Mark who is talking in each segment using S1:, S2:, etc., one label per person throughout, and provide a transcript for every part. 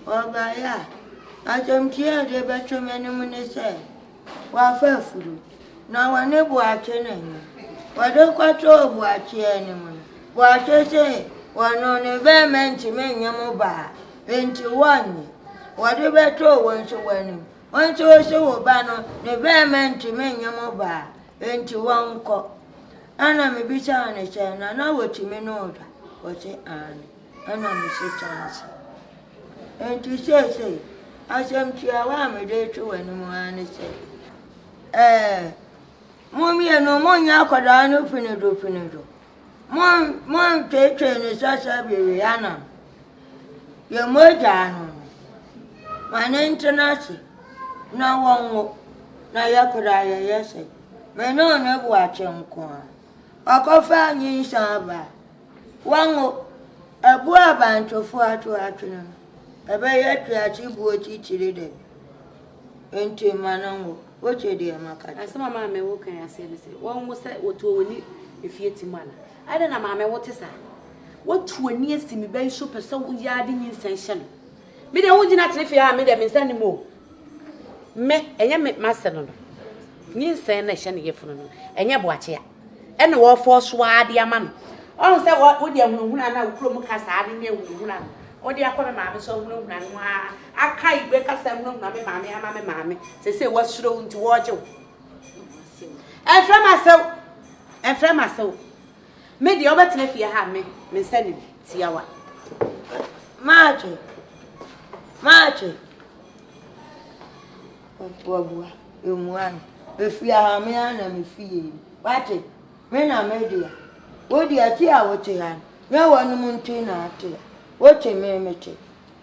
S1: Obaya. Atemtia de betromenumunese. Wafefuru. Na wane buache nenyo. Wado kwato buache enimun. Buache se wano ne be menti menyamo ba. Enti wani. Wado beto wanso wani. Wanso se wo ba no ne be menti menyamo ba. Enti wanko. Ana mebisa ane che na wotime no oda. Wote ani. Ana mi se chance. Enti se asemtia wa me de to wani mu ani se. Mummy no monya akoda no pinedo. Mon tete ne sasa be yana. Ye moja no. Mana internasi. Na wonwo. Na yakoda ye yese. Me no na bu ache nko a. Akofa anyi saba. Wanwo abu abantofo ato atwene. Ebe yetu achi bu ochitire de. Enti mananwo. Woche de makati.
S2: Asema mama wo kan ya se won wo se woto woni efie ti mana. Ade na mama wo te sa. Woto ani asimi ben so pese wo ya de nyinsanhye no. Me de wo gina tire fie ha me de me nsan ni mo. Me enye me master no. Nyinsan na hye ne yefunu no. Enye boache a. Ene wo force wa ade ama no. On se wo de hunhuna na wo krom kasa ade ne hunhuna no. Odi akọ me so hunhuna no aka igbe kasa hunhuna me ama me maame se wo suro nti wo je Efra masew me de obetene fie ha me nsani tiawa
S1: Mache Bobua emuan efia ha me ana me fie Wache me na me dia odi ati a wote ha me wonu munti na ate wote me meche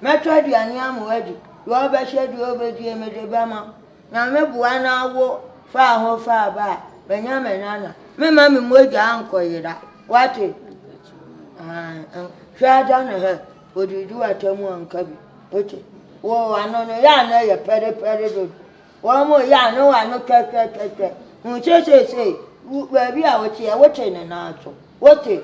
S1: metwa duane amwadi wo be hyedu obedi emede bama na me bua na wo fa ho fa ba benya menana me ma me moja ankoyira wate shada na he odidu atamu ankabi wote wo anono ya na ye pere do wo mo ya no wa no keke mu che ba bi a wote ne na ato wote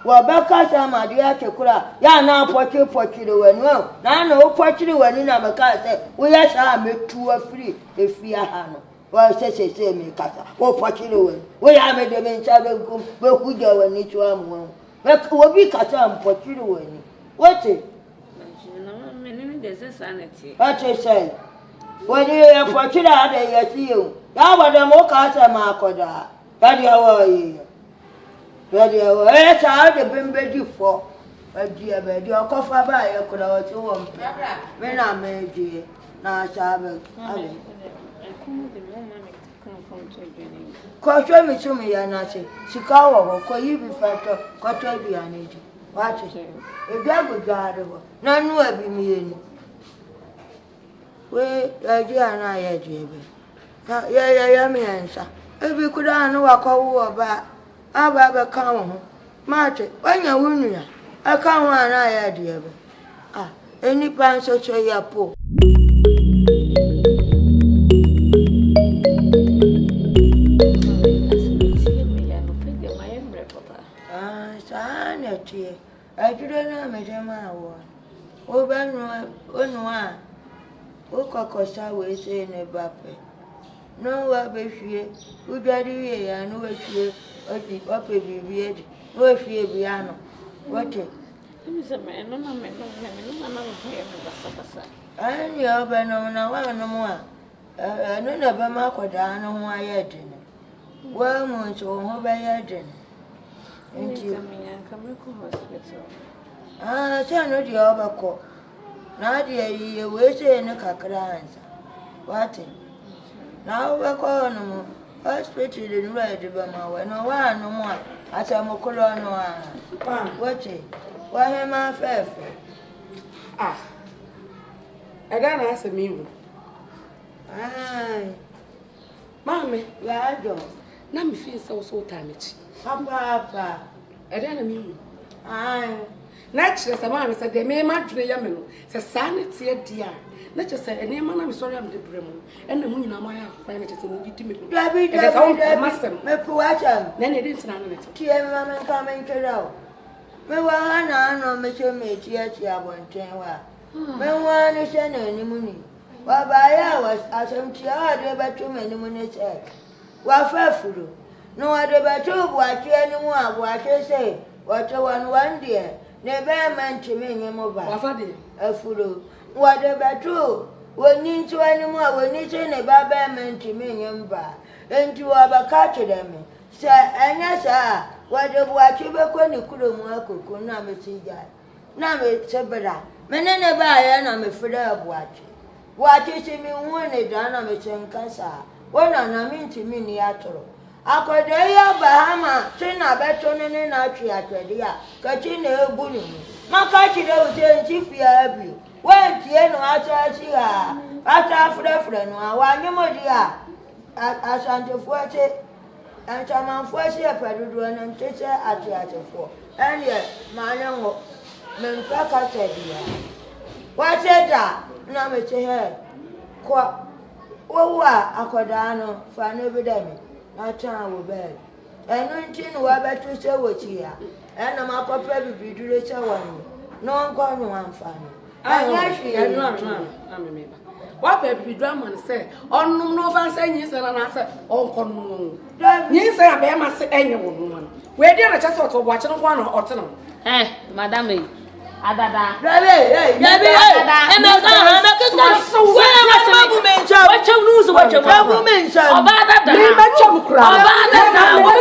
S1: wabaka sama dia chekura ya na pochire wanu na o pochire wani na maka se wo ya sha metu afiri efia ha no wa se me kasa wo pochire wani wo ya me de me ncha be kum be huja wani tu amu wo bi kasa pochire wani wote
S3: na me ni de se sanity
S1: wote say wani ya pochire ada ya tiyo ya wada mo kasa ma akoda dadi hawa yi Ready, I the bimbe for a dear baby, or cough by a could out to one. When I made you, now Sabbath. Caution me to me, and I say, Chicago, call you be factor, caution be an agent. Watch it. A devil guard, none will be me. Wait, idea and I had you. Yeah, me answer. If you could know a call about. Aba kawo mate wanya wunu ya aka ho ana ya de ebe enipa nso so ya po sana tie ajure na medema wo obanu onu a okokosa we se ne bape no wa be hwie udwari wie ya no wa hwie odi ope bibiedi no hwie bia no wote
S3: mi se me no na me hwie me basa
S1: ani oba no na wa no mu a no na ba ma koda no ho ayede ne wa mu nso ho ba yede ne enti
S3: me ko hospital
S1: se no di oba ko na di yi we se ne kakra ansa wote na we ko no mu hospital de no e de ba ma we no wa no mu a asamokolo no a wote wa he ma fefe
S2: Aga na asemi wu mama
S1: ya do
S2: na me fi se wo so tamechi
S1: papa
S2: Aga na mi wu na kire se mama se de me ma dwene ya me no se sa ne tie dia na che se ene ma na me sorry am de bremu ena mu nyina ma ya kwa na che se mu gidi me
S1: David me puacha
S2: na ne de ntina na neto
S1: tie me ma nka me ntwera o me wa na no me che me tie abonten wa Menwani shene ni muni. Wabaya was asomtia de betu meni muni se. Wa fafuru. No ade betu buachi ani mu abuachi se. Wato one dear. Ne be man chime nyemo ba.
S2: Wa fa de.
S1: Afuru. Wa de betu woni ntu ani mu a woni che ne ba be man chime nyemba. Enti wa baka chede me. Se enya sa wa de buachi be ko ni kuro mu akoko na me tija. Na me sebra. Menene ba ya na me fira buachi. Buachi si mi woni da na me chenkasa. Wona na mi ntimi ni atoro. Akode ya bahama tina beto nene na atwi atwede a kachi na ebulu mu. Maka chire uje nchifi abi. Wentie no achachi ha. Ata frefre no awanyemodi a. Asantefo ache. Anchamanfo ache apadudu na ncheche ati atefo. Anye manengo menpaka tedia. Wacheda na meche he. Kwa wowa akoda no fa na ebedemi. Ata wo bed. Enu ntin wa betu se wochi ya. Ena makopa bibidure che wanu. No nkwa no amfani. Anya hwi enu
S2: amemeba. Wa pe bibidura man se onum no fa se nyinse na se onkonum. Nyinse ya be ma se enye wo no. We dey na chese oto bo ache no kwa no ote no.
S3: Madam eh. Adada.
S1: Dabi
S3: Adada. Emeka so. What you lose what you
S1: mention.
S3: Obada.
S2: Me ma chom kra.
S3: Obada. What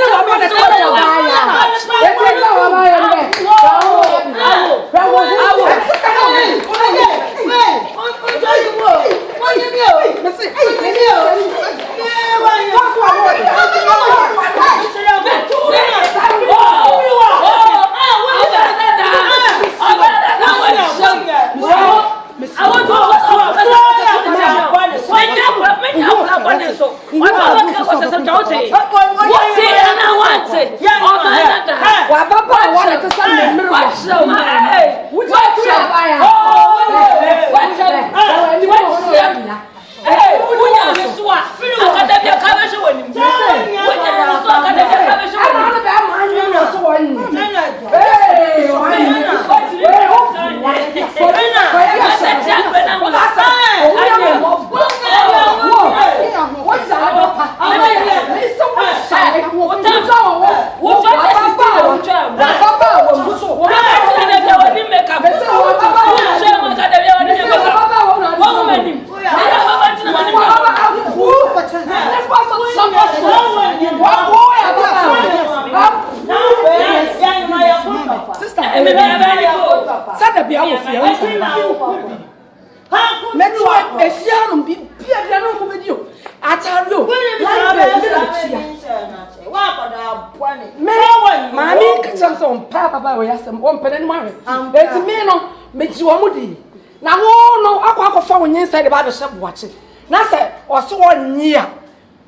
S3: na wo no akwa wonyin sai de ba do hye boache na se oso wonyia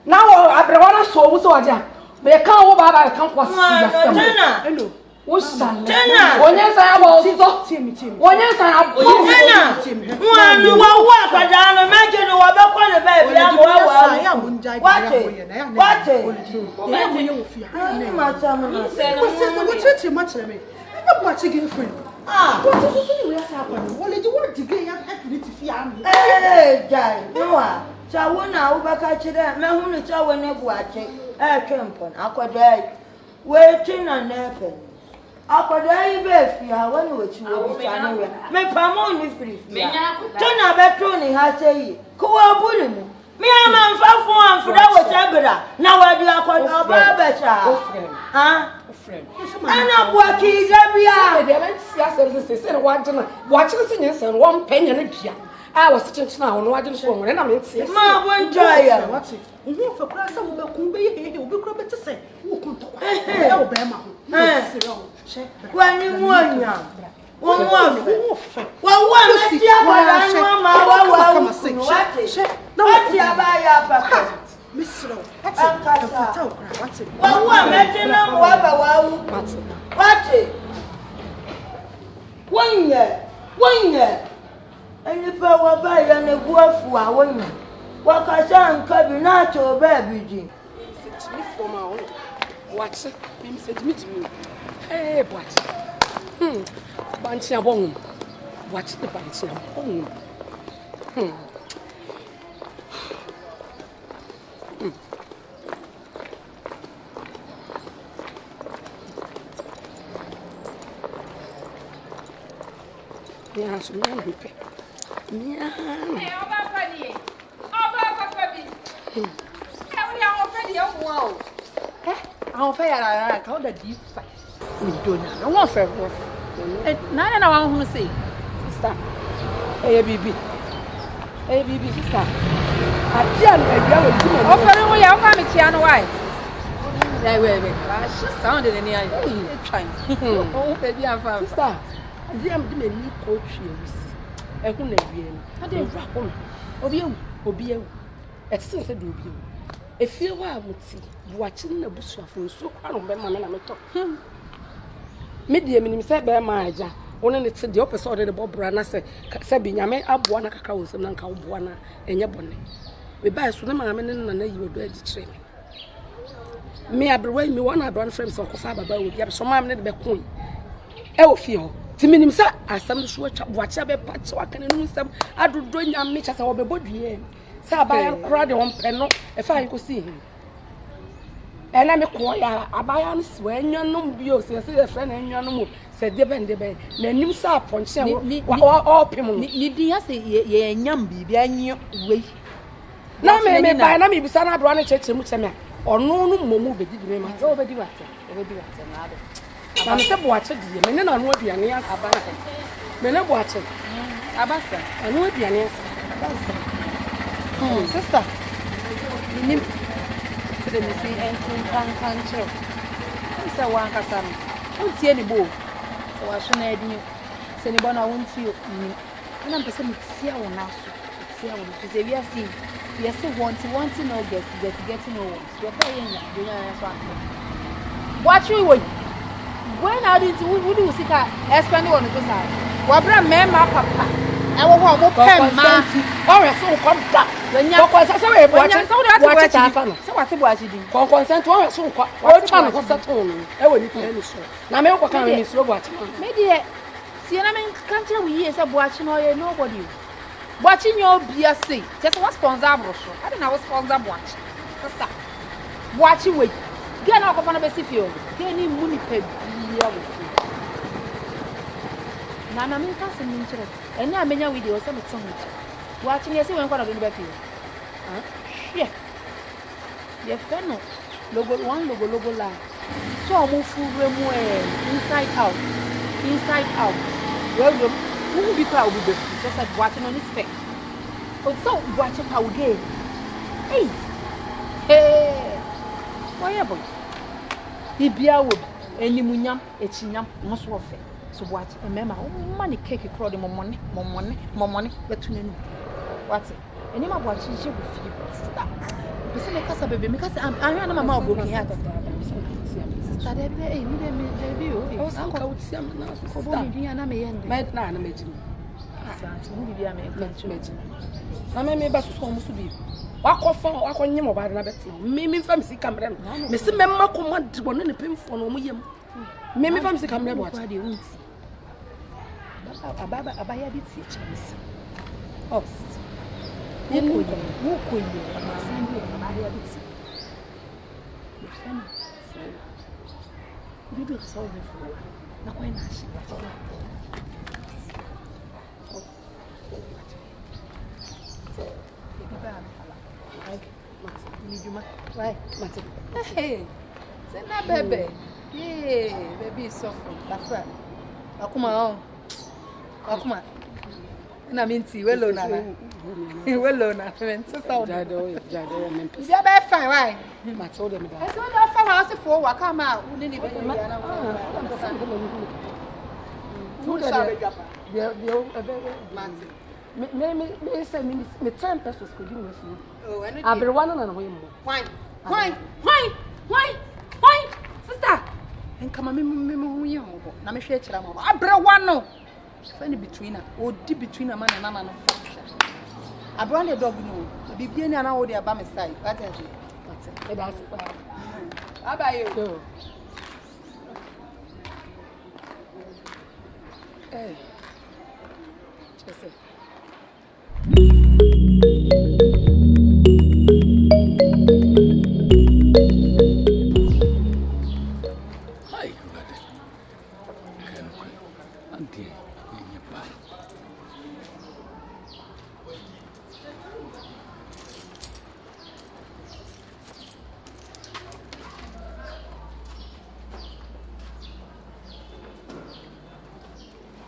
S3: na wo abrewa na so wo so waja be kan wo ba ba kan kwasi ya sem hello wo sale wonyin sai abo so wonyin sai abo
S1: wanu wo akwaja no meje no wo be kwa ne ba bia mo wa wate ni ma chama na se no wo cheche ma chere me na boache girlfriend what is so you say happen? What did you want to get your activity fi am? Jai, no cha wona wo baka kire me hunu cha wona buache twempon akodai we na nepe akodai be fi ha wona wachi wo bi cha na we me pamo ni free fi tena beto ni ha sei ko wa buri mu me ama mfafo amfura wo cha bra na wadi akodai ba ba cha ha ana buachi gabia
S2: de ben sia se wajina buachi se nyense won penya na bia a wose chinchina ho no wajina so won na me ntia
S1: ma bonjaya
S4: wati nhu fa kra sa wo be kun be he obi kra be tese wo kun to kwa e wo be ma ho
S1: wani muanya wo wa metia bala no ma wa wati wati abaya papa
S4: misro wati afata okra wati
S1: wa metina wa ba wa wati wonye enipa wa ba ya na buafu a wonye wakasa nka bi na to ba bidi
S2: me for ma won watch me say me boat banchi abon
S3: Watch the bunch. Yeah, so I'm happy. Yeah.
S5: Hey, wow. I'll pay I call the deep fight. We don't know. No one fair. None of our say.
S3: Sister. Hey, baby. Hey, baby, sister. I can't go.
S5: Offering we are coming to why. She sounded in the eye. Trying. Oh, baby, I'm fine.
S3: Sister. I am the new coach. I couldn't be. I didn't rap on. Obio. As soon as I do. If you are watching the bush of so I don't remember my talk. Medium in said by my jar. Only it's the opposite of the Bob Brana said, Sabine, I may have one cows and Uncle Buana and your bonnet. We buy Sunama and you will do the training. May I bring me one of our friends of Kofaba with you, so I'm not the queen. Elfio, Timinim, sir, I some switch watch a patch so I can lose them. I do join your mitch as our body. Sir, buy a crowd on penal if I could see him. And I'm a choir, I buy on when you're no bios, you see a friend and you're no more. Said the new sap on shell, all people.
S5: Nidia say, ye, yambi, be a new way.
S3: Now, may buy an amiable son, I'd run a church in or no more, but did you make
S5: over the water?
S3: I'm a watcher, dear, and then I won't be an answer. Men are watching.
S5: Abassa,
S3: I won't be an answer.
S5: Sister, you need to see anything can chill. It's a one casam. Don't see any bow. So I shouldn't add you. Send I won't see you. And I'm person see our now. See how it is. We are seeing. We are still wanting no getting no one. You're paying that. Watch you wait. When I did would you see her spend on the side? What brand man, my papa? I will walk up and
S3: or so come back. When you're watching, so what was it? Consent to us, so what time was that home? I will need any show. Now, I will come in slow watching.
S5: Maybe see, I mean, can't you years of watching or nobody? Watching your BSC, just one sponsor. I don't know what sponsor watch. Watching wait. Get out of one of the field. Get any money paid. Nana, I'm interested. And now, many videos of it. Watching you see when one of the baby. Yeah. The fennel logo line. So I move full inside out. Well, who will be proud with this? Just like watching on his face. But so watching how gay. Hey, why boy? He be a wood, any munyam, a chinyam, most of it. So watch a member, money cake, crowd, more money, but to know. What's it? And you are watching you with you. Stop. Because baby, because I'm not broken heart. Sister, baby, I was out of some now. For body, and I'm a young man. I'm making. I may be supposed to be. Walk off, walk on you about another thing. Maybe fancy camera. Mr. Memma command to one in a pin for no medium. Maybe fancy camera. What are you? A buy a bit feature. Oh. Who could you? I'm sending you a bit. You do so before. Now, why not? Why, hey, say that baby. Yeah, baby is suffering. That's right. Akuma. I mean, see, well, Well, yeah, fine, right? Matilda, I saw that from house for what come out. Wouldn't even me say me 10 pesos could give me. Oh, and I'll be one on a way more. Why, sister? And come on, me, now me share chama. I brought one no. Funny between her, or deep between a man and a man. I brought a dog no. The beginning and all the about my side. That's it. That's it. How about you? Hey. pese.
S6: Hi, brother. Auntie, you pa.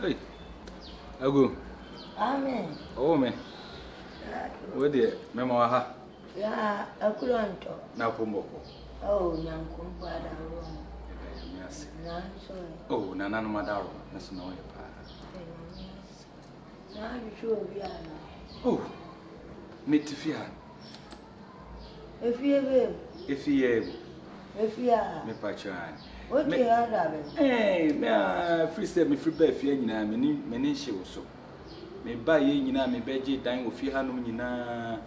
S6: Hey, Agu.
S1: Amen.
S6: Oh, me. Where the Mamaha?
S1: Ya, akulanto.
S6: Na Pumboko.
S1: Oh, Nankumpada.
S6: Yes.
S1: Nanso.
S6: Oh, Nana Madaro. That's no way.
S1: Na sure we are.
S6: Oh, Mitifia.
S1: If you
S6: If you
S1: are,
S6: me patron.
S1: what do you have?
S6: Eh, me free step me free bed fie nyina me she wo so. Me ba ye nyina me beje dan ofie hanom nyina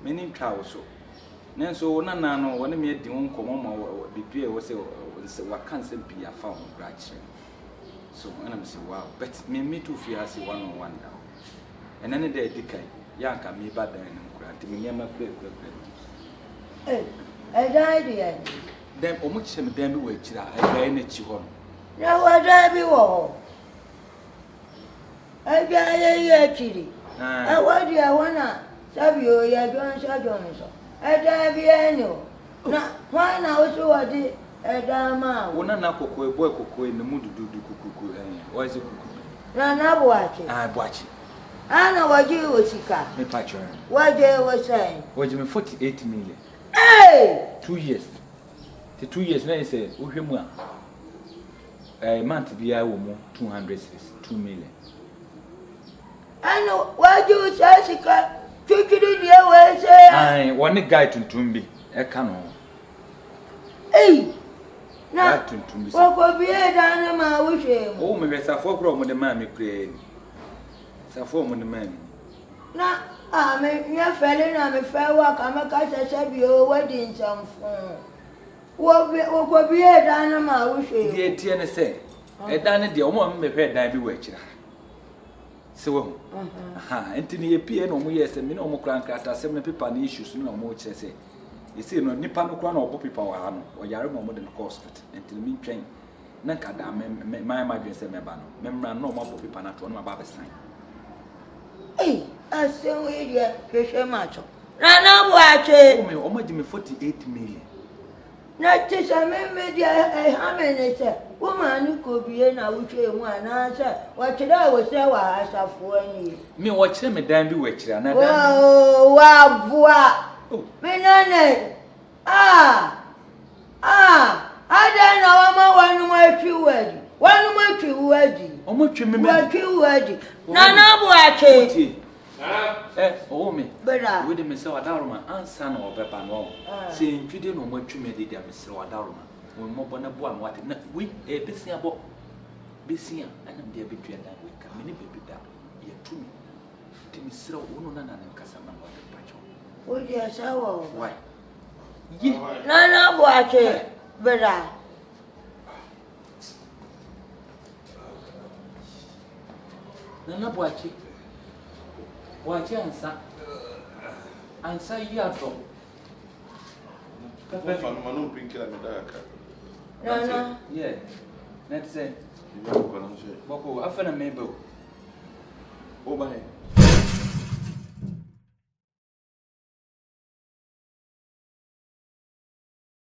S6: me ni twa wo so. Nanso na na no wona me adi won komo ma bibie wo se wa cancel bi afa won grache. So ana me say wow, but me to fie ase 101 down. And then the dikai yanka me ba dan no kra ti me nyama kra.
S1: Eh, I died.
S6: Dem omo kire me dan bi wa kira ai na chi ho.
S1: Now what I be war? I got a chili. I want you, I wanna stab you, you're doing so. I die be annual. Now, why now so I did a dama?
S6: Wona na kokoi boy kokoi na mudu dudu kukuku why is it kukuku?
S1: Na watch it.
S6: Ah, watch.
S1: I know what you was
S6: Me patron.
S1: What you was saying?
S6: What you mean 48 million?
S1: Hey!
S6: 2 years. The 2 years now is uhemu a month biya wo mo 200 2 million.
S1: I know what you say, Chicken, dear, way say.
S6: Aye, one guy tuntum bi e ka no.
S1: Hey! Now,
S6: tuntum bi.
S1: what could be a dynama wish him?
S6: Oh, me be safo kro mo de ma me kre. Safo mo de ma me.
S1: Now, I mean, you're felling on a fair work. I'm a catch a shabby wedding some phone. What could be a dynama wish him?
S6: Dear Tiana say, e dan de o mo me hwe dan bi wa kira. Se wo. Aha, entini ye pie no mo yese me no mo kran krata sem na paper na issues no mo kire se. You see no nipa no kra na obo paper wa ha no. O yare mo de hospital. Entini mi twɛn. Na kada me my imagine se me ba no. Me mra no mo obo paper na to no ma ba be sign.
S1: Hey, I say we there, fish macho. Nana watch.
S6: Oh me, o ma di me 48 million.
S1: Na tisha me dia how many say woman could be na wuche mu anasa wachira wo say wa asafo ani
S6: Me wo kire me dan bi wa kira na dan.
S1: Oh wa bua me nane ada na wa ma wanu ma twi wadi
S6: O mo twi me
S1: wa twi wadi nana bu ache
S6: oh me.
S1: bera
S6: We de me say wadaroma ansa na obepa no. Se ntwide no mo twi me de dia me say wadaroma. Wo mo bona bo am wate na we besia bo. Besia anam de betua dan we ka me ne bebi da ye tumi. Ti me sira wo no na na nkasa na wate pacho.
S1: o dia sawo
S6: Why? Ye.
S1: nana bu ache bera
S6: Nana boachi. Boachi ansa yi ato.
S7: Pepe fanu manu pinkila medaka.
S1: nana
S6: Yeah. Let's say
S7: Ibe ko na nse.
S6: boko afana mebe.
S7: O ba he.